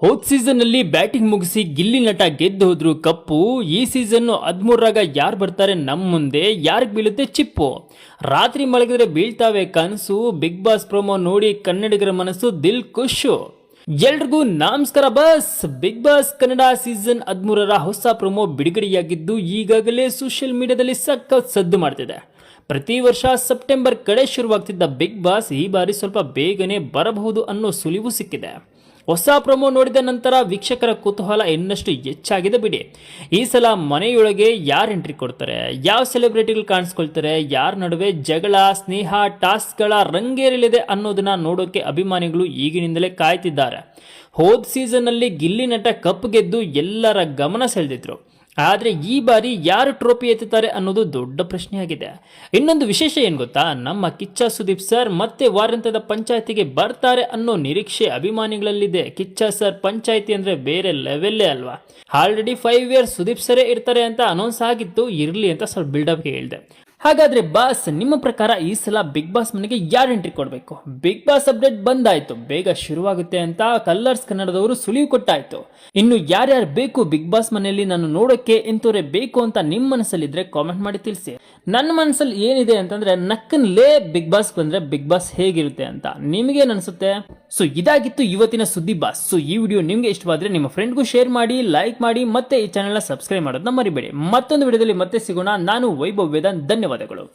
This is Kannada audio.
ಹೋದ್ ಸೀಸನ್ ನಲ್ಲಿ ಬ್ಯಾಟಿಂಗ್ ಮುಗಿಸಿ ಗಿಲ್ಲಿ ನಟ ಗೆದ್ದು ಹೋದ್ರು ಕಪ್ಪು. ಈ ಸೀಸನ್ 13ರಾಗ ಯಾರು ಬರ್ತಾರೆ ನಮ್ಮ ಮುಂದೆ, ಯಾರಿಗೆ ಬೀಳುತ್ತೆ ಚಿಪ್ಪು. ರಾತ್ರಿ ಮಲಗಿದ್ರೆ ಬೀಳ್ತಾವೆ ಕನಸು. ಬಿಗ್ ಬಾಸ್ ಪ್ರೋಮೋ ನೋಡಿ ಕನ್ನಡಿಗರ ಮನಸ್ಸು ದಿಲ್ ಖುಷು. ಎಲ್ರಿಗೂ ನಮಸ್ಕಾರ ಬಸ್. ಬಿಗ್ ಬಾಸ್ ಕನ್ನಡ ಸೀಸನ್ 13ರ ಹೊಸ ಪ್ರೋಮೋ ಬಿಡುಗಡೆಯಾಗಿದ್ದು ಈಗಾಗಲೇ ಸೋಷಿಯಲ್ ಮೀಡಿಯಾದಲ್ಲಿ ಸಖತ್ ಸದ್ದು ಮಾಡ್ತಿದೆ. ಪ್ರತಿ ವರ್ಷ ಸೆಪ್ಟೆಂಬರ್ ಕಡೆ ಶುರುವಾಗ್ತಿದ್ದ ಬಿಗ್ ಬಾಸ್ ಈ ಬಾರಿ ಸ್ವಲ್ಪ ಬೇಗನೆ ಬರಬಹುದು ಅನ್ನೋ ಸುಳಿವು ಸಿಕ್ಕಿದೆ. ಹೊಸ ಪ್ರೊಮೋ ನೋಡಿದ ನಂತರ ವೀಕ್ಷಕರ ಕುತೂಹಲ ಇನ್ನಷ್ಟು ಹೆಚ್ಚಾಗಿದೆ ಬಿಡಿ. ಈ ಸಲ ಮನೆಯೊಳಗೆ ಯಾರು ಎಂಟ್ರಿ ಕೊಡ್ತಾರೆ, ಯಾವ ಸೆಲೆಬ್ರಿಟಿಗಳು ಕಾಣಿಸ್ಕೊಳ್ತಾರೆ, ಯಾರ ನಡುವೆ ಜಗಳ, ಸ್ನೇಹ, ಟಾಸ್ಕ್ಗಳ ರಂಗೇರಲಿದೆ ಅನ್ನೋದನ್ನ ನೋಡೋಕೆ ಅಭಿಮಾನಿಗಳು ಈಗಿನಿಂದಲೇ ಕಾಯ್ತಿದ್ದಾರೆ. ಹೋದ್ ಸೀಸನ್ ನಲ್ಲಿ ಗಿಲ್ಲಿ ನಟ ಕಪ್ ಗೆದ್ದು ಎಲ್ಲರ ಗಮನ ಸೆಳೆದಿದ್ರು. ಆದರೆ ಈ ಬಾರಿ ಯಾರು ಟ್ರೋಫಿ ಎತ್ತುತ್ತಾರೆ ಅನ್ನೋದು ದೊಡ್ಡ ಪ್ರಶ್ನೆಯಾಗಿದೆ. ಇನ್ನೊಂದು ವಿಶೇಷ ಏನು ಗೊತ್ತಾ, ನಮ್ಮ ಕಿಚ್ಚ ಸುದೀಪ್ ಸರ್ ಮತ್ತೆ ವಾರಾಂತ್ಯದ ಪಂಚಾಯತಿಗೆ ಬರ್ತಾರೆ ಅನ್ನೋ ನಿರೀಕ್ಷೆ ಅಭಿಮಾನಿಗಳಲ್ಲಿದೆ. ಕಿಚ್ಚ ಸರ್ ಪಂಚಾಯತಿ ಅಂದ್ರೆ ಬೇರೆ ಲೆವೆಲ್ಲೇ ಅಲ್ವಾ. ಆಲ್ರೆಡಿ 5 ಇಯರ್ಸ್ ಸುದೀಪ್ ಸರೇ ಇರ್ತಾರೆ ಅಂತ ಅನೌನ್ಸ್ ಆಗಿತ್ತು. ಇರಲಿ ಅಂತ ಸ್ವಲ್ಪ ಬಿಲ್ಡಪ್ಗೆ ಹೇಳಿದೆ. ಹಾಗಾದ್ರೆ ಬಾಸ್, ನಿಮ್ಮ ಪ್ರಕಾರ ಈ ಸಲ ಬಿಗ್ ಬಾಸ್ ಮನೆಗೆ ಯಾರು ಎಂಟ್ರಿ ಕೊಡಬೇಕು? ಬಿಗ್ ಬಾಸ್ ಅಪ್ಡೇಟ್ ಬಂದಾಯ್ತು, ಬೇಗ ಶುರುವಾಗುತ್ತೆ ಅಂತ ಕಲರ್ಸ್ ಕನ್ನಡದವರು ಸುಳಿವು ಕೊಟ್ಟಾಯ್ತು. ಇನ್ನು ಯಾರ್ಯಾರು ಬೇಕು ಬಿಗ್ ಬಾಸ್ ಮನೆಯಲ್ಲಿ ನಾನು ನೋಡೋಕೆ, ಎಂತೋರೆ ಬೇಕು ಅಂತ ನಿಮ್ಮ ಮನಸ್ಸಲ್ಲಿದ್ರೆ ಕಾಮೆಂಟ್ ಮಾಡಿ ತಿಳಿಸಿ. ನನ್ನ ಮನಸ್ಸಲ್ಲಿ ಏನಿದೆ ಅಂತಂದ್ರೆ, ನಕ್ಕನ್ಲೇ ಬಿಗ್ ಬಾಸ್ ಬಂದ್ರೆ ಬಿಗ್ ಬಾಸ್ ಹೇಗಿರುತ್ತೆ ಅಂತ. ನಿಮಗೇನು ಅನ್ಸುತ್ತೆ? ಸೊ ಇದಾಗಿತ್ತು ಇವತ್ತಿನ ಸುದ್ದಿ ಬಾಸ್. ಸೊ ಈ ವಿಡಿಯೋ ನಿಮ್ಗೆ ಇಷ್ಟವಾದ್ರೆ ನಿಮ್ಮ ಫ್ರೆಂಡ್ಗೂ ಶೇರ್ ಮಾಡಿ, ಲೈಕ್ ಮಾಡಿ, ಮತ್ತೆ ಈ ಚಾನೆಲ್ನ ಸಬ್ಸ್ಕ್ರೈಬ್ ಮಾಡೋದನ್ನ ಮರಿಬೇಡಿ. ಮತ್ತೊಂದು ವಿಡಿಯೋದಲ್ಲಿ ಮತ್ತೆ ಸಿಗೋಣ. ನಾನು ವೈಭವ್ ವೇದಾಂತ್, ಧನ್ಯವಾದಗಳು.